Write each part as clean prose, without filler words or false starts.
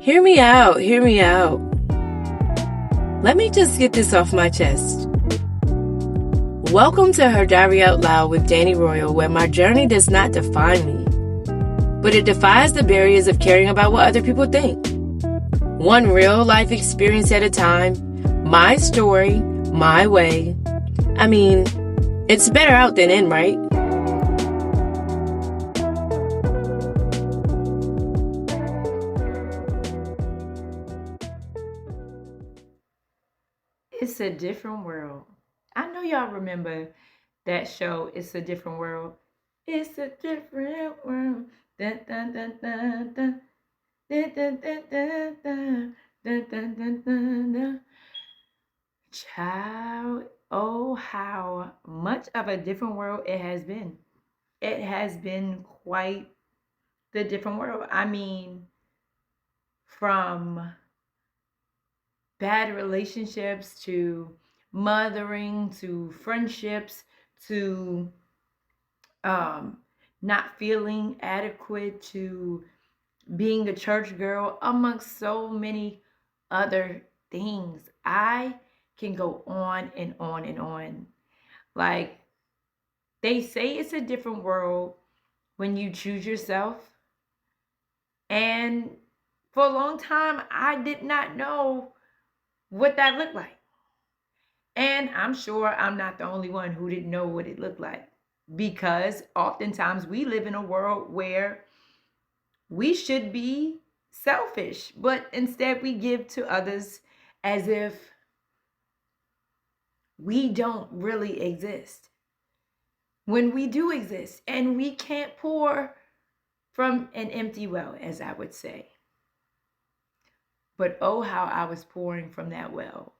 Hear me out, hear me out. Let me just get this off my chest. Welcome to Her Diary Out Loud with Danny Royal, where my journey does not define me, but it defies the barriers of caring about what other people think. One real life experience at a time, my story, my way. I mean, it's better out than in, right? It's a different world. I know y'all remember that show, It's a Different World. It's a different world. Dun, dun, dun, dun, dun. Dun, dun, dun, dun, dun. Dun, dun, dun, dun, dun. Child, oh, how much of a different world it has been. It has been quite the different world. I mean, from bad relationships to mothering to friendships to um, not feeling adequate to being a church girl, amongst so many other things. I can go on and on and on. Like they say, it's a different world when you choose yourself. And for a long time, I did not know what that looked like. And I'm sure I'm not the only one who didn't know what it looked like, because oftentimes we live in a world where we should be selfish, but instead we give to others as if we don't really exist when we do exist, and we can't pour from an empty well, as I would say. But oh, how I was pouring from that well.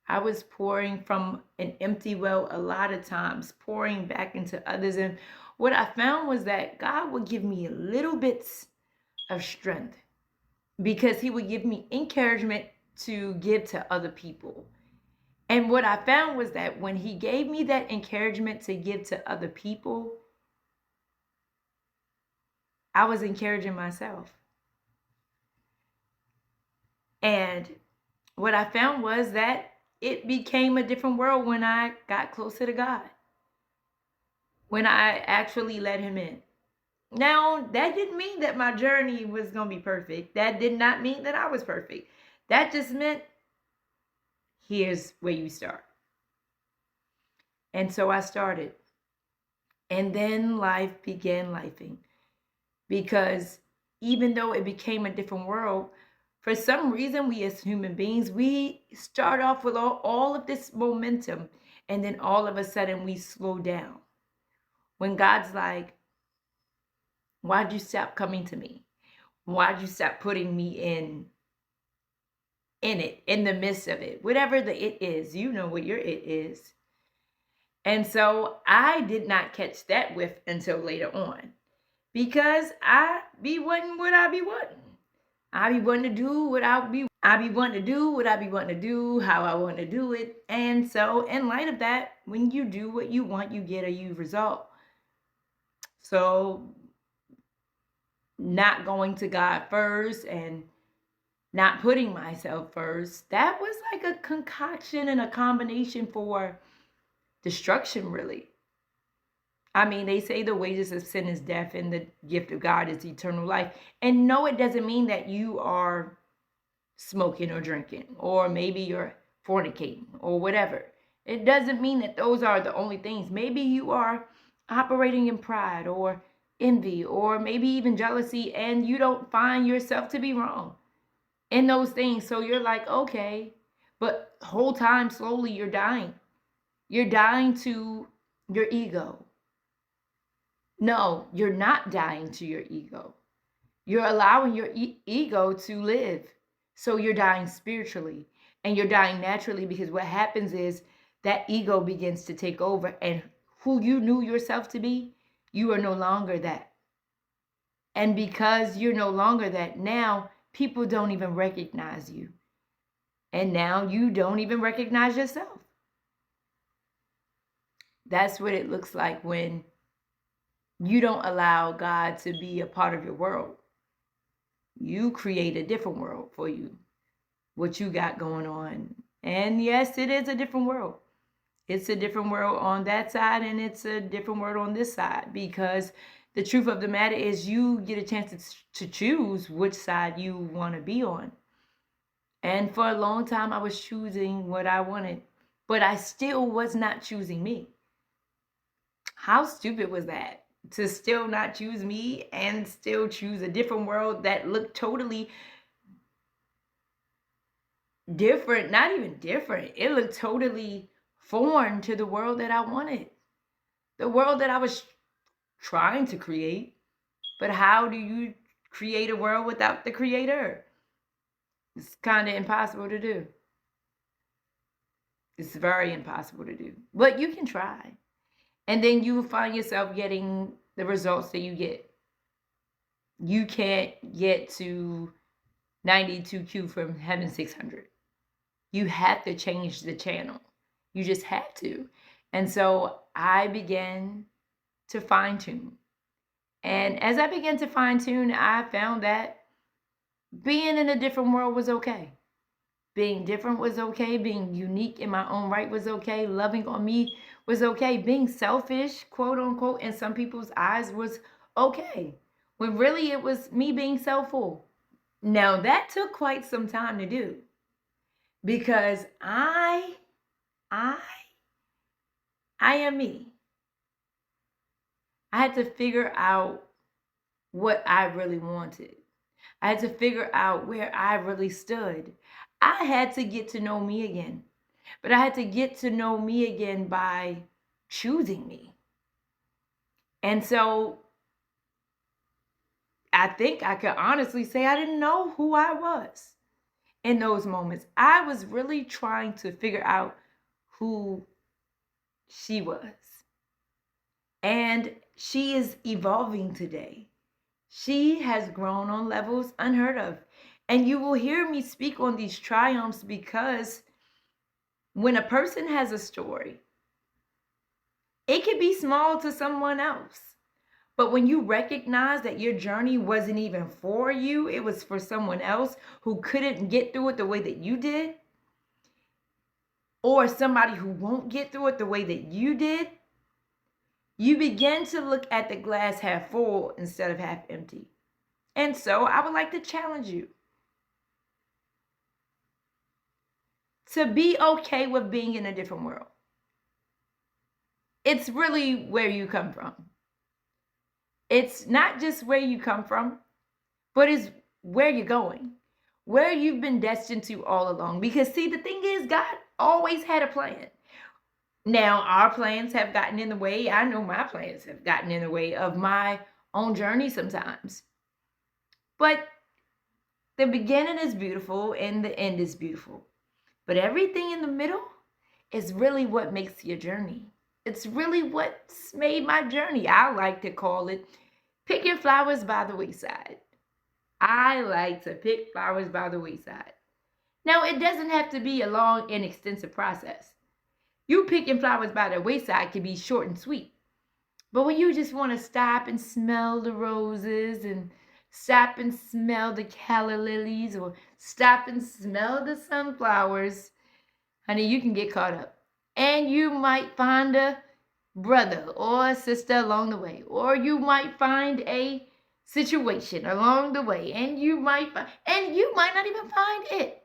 I was pouring from an empty well a lot of times, pouring back into others. And what I found was that God would give me little bits of strength, because He would give me encouragement to give to other people. And what I found was that when He gave me that encouragement to give to other people, I was encouraging myself. And what I found was that it became a different world when I got closer to God, when I actually let Him in. Now, that didn't mean that my journey was going to be perfect. That did not mean that I was perfect. That just meant here's where you start. And so I started. And then life began lifing. Because even though it became a different world, for some reason, we as human beings, we start off with all of this momentum. And then all of a sudden, we slow down. When God's like, why'd you stop coming to me? Why'd you stop putting me in it, in the midst of it? Whatever the it is, you know what your it is. And so I did not catch that whiff until later on, because I be wanting what I be wanting. I be wanting to do what I be wanting to do what I be wanting to do, how I want to do it. And so in light of that, when you do what you want, you get a you result. So not going to God first and not putting myself first, that was like a concoction and a combination for destruction, really. I mean, they say the wages of sin is death and the gift of God is eternal life. And no, it doesn't mean that you are smoking or drinking, or maybe you're fornicating or whatever. It doesn't mean that those are the only things. Maybe you are operating in pride or envy or maybe even jealousy, and you don't find yourself to be wrong in those things. So you're like, okay, but whole time slowly you're dying. You're dying to your ego. No, you're not dying to your ego. You're allowing your ego to live. So you're dying spiritually, and you're dying naturally, because what happens is that ego begins to take over, and who you knew yourself to be, you are no longer that. And because you're no longer that, now people don't even recognize you. And now you don't even recognize yourself. That's what it looks like when you don't allow God to be a part of your world. You create a different world for you, what you got going on. And yes, it is a different world. It's a different world on that side, and it's a different world on this side, because the truth of the matter is you get a chance to choose which side you want to be on. And for a long time, I was choosing what I wanted, but I still was not choosing me. How stupid was that? To still not choose me and still choose a different world that looked totally different. Not even different. It looked totally foreign to the world that I wanted. The world that I was trying to create. But how do you create a world without the creator? It's kind of impossible to do. It's very impossible to do. But you can try. And then you find yourself getting the results that you get. You can't get to 92Q from having 600. You have to change the channel. You just have to. And so I began to fine tune. And as I began to fine tune, I found that being in a different world was okay. Being different was okay. Being unique in my own right was okay. Loving on me was okay. Being selfish, quote unquote, in some people's eyes was okay. When really it was me being selfful. Now that took quite some time to do, because I am me. I had to figure out what I really wanted. I had to figure out where I really stood. I had to get to know me again. But I had to get to know me again by choosing me. And so I think I could honestly say I didn't know who I was in those moments. I was really trying to figure out who she was. And she is evolving today. She has grown on levels unheard of. And you will hear me speak on these triumphs, because when a person has a story, it could be small to someone else. But when you recognize that your journey wasn't even for you, it was for someone else who couldn't get through it the way that you did, or somebody who won't get through it the way that you did, you begin to look at the glass half full instead of half empty. And so I would like to challenge you to be okay with being in a different world. It's really where you come from. It's not just where you come from, but it's where you're going, where you've been destined to all along. Because see, the thing is, God always had a plan. Now, our plans have gotten in the way. I know my plans have gotten in the way of my own journey sometimes. But the beginning is beautiful and the end is beautiful. But everything in the middle is really what makes your journey. It's really what's made my journey. I like to call it picking flowers by the wayside. I like to pick flowers by the wayside. Now, it doesn't have to be a long and extensive process. You picking flowers by the wayside can be short and sweet. But when you just want to stop and smell the roses, and stop and smell the calla lilies, or stop and smell the sunflowers, honey, you can get caught up. And you might find a brother or a sister along the way, or you might find a situation along the way, and you might not even find it.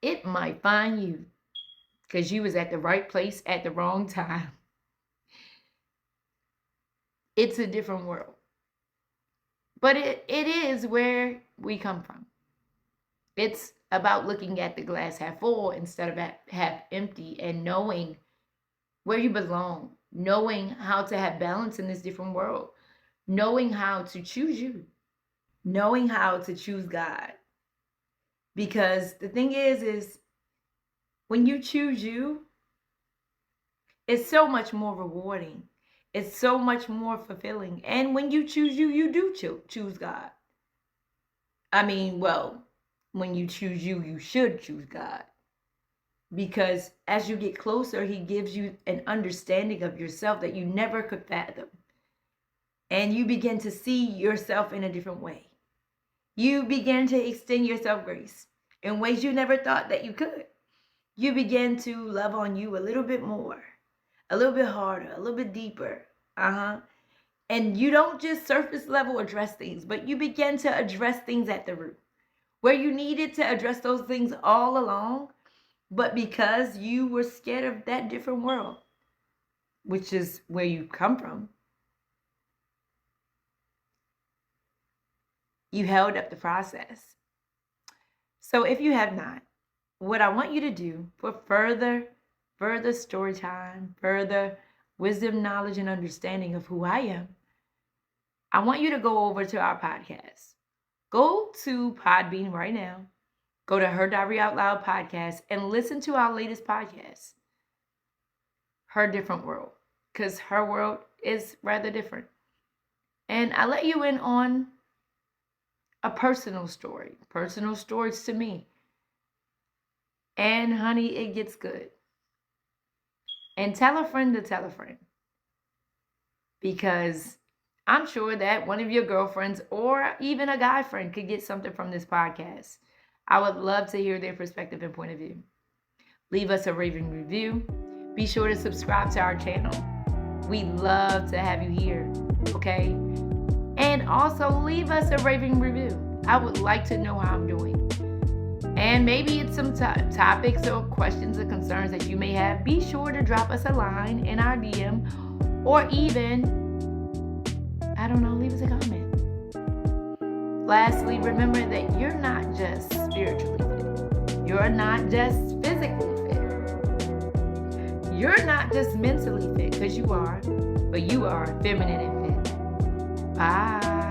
It might find you, because you was at the right place at the wrong time. It's a different world. But it is where we come from. It's about looking at the glass half full instead of half empty, and knowing where you belong, knowing how to have balance in this different world, knowing how to choose you, knowing how to choose God. Because the thing is when you choose you, it's so much more rewarding. It's so much more fulfilling. And when you choose you, you do choose God. I mean, well, when you choose you, you should choose God. Because as you get closer, he gives you an understanding of yourself that you never could fathom. And you begin to see yourself in a different way. You begin to extend yourself grace in ways you never thought that you could. You begin to love on you a little bit more, a little bit harder, a little bit deeper. And you don't just surface level address things, but you begin to address things at the root. Where you needed to address those things all along, but because you were scared of that different world, which is where you come from, you held up the process. So if you have not, what I want you to do for further story time, further wisdom, knowledge, and understanding of who I am, I want you to go over to our podcast. Go to Podbean right now. Go to Her Diary Out Loud podcast and listen to our latest podcast, Her Different World, because her world is rather different. And I let you in on a personal stories to me. And honey, it gets good. And tell a friend to tell a friend, because I'm sure that one of your girlfriends or even a guy friend could get something from this podcast. I would love to hear their perspective and point of view. Leave us a raving review. Be sure to subscribe to our channel. We love to have you here, okay? And also leave us a raving review. I would like to know how I'm doing. And maybe it's some topics or questions or concerns that you may have. Be sure to drop us a line in our DM, or even, I don't know, leave us a comment. Lastly, remember that you're not just spiritually fit. You're not just physically fit. You're not just mentally fit, because you are, but you are feminine and fit. Bye.